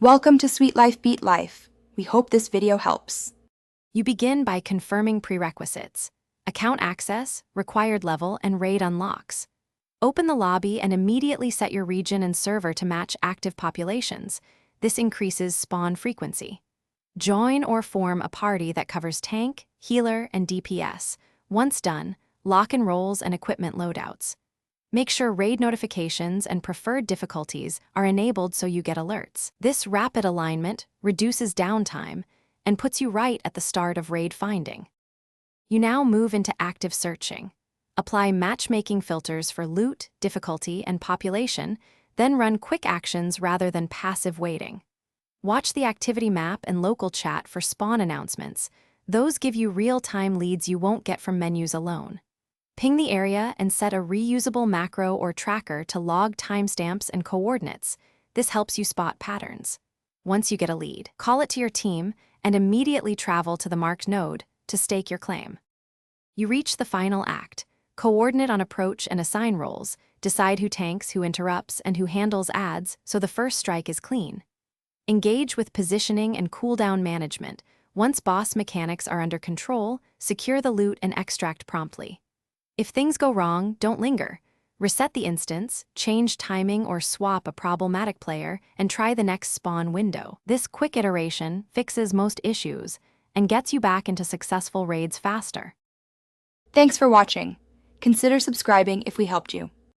Welcome to Sweet Life Beat Life. We hope this video helps. You begin by confirming prerequisites: account access, required level, and raid unlocks. Open the lobby and immediately set your region and server to match active populations. This increases spawn frequency. Join or form a party that covers tank, healer, and DPS. Once done, lock in roles and equipment loadouts. Make sure raid notifications and preferred difficulties are enabled so you get alerts. This rapid alignment reduces downtime and puts you right at the start of raid finding. You now move into active searching. Apply matchmaking filters for loot, difficulty, and population, then run quick actions rather than passive waiting. Watch the activity map and local chat for spawn announcements. Those give you real-time leads you won't get from menus alone. Ping the area and set a reusable macro or tracker to log timestamps and coordinates. This helps you spot patterns. Once you get a lead, call it to your team and immediately travel to the marked node to stake your claim. You reach the final act. Coordinate on approach and assign roles. Decide who tanks, who interrupts, and who handles ads so the first strike is clean. Engage with positioning and cooldown management. Once boss mechanics are under control, secure the loot and extract promptly. If things go wrong, don't linger. Reset the instance, change timing, or swap a problematic player, and try the next spawn window. This quick iteration fixes most issues and gets you back into successful raids faster. Thanks for watching. Consider subscribing if we helped you.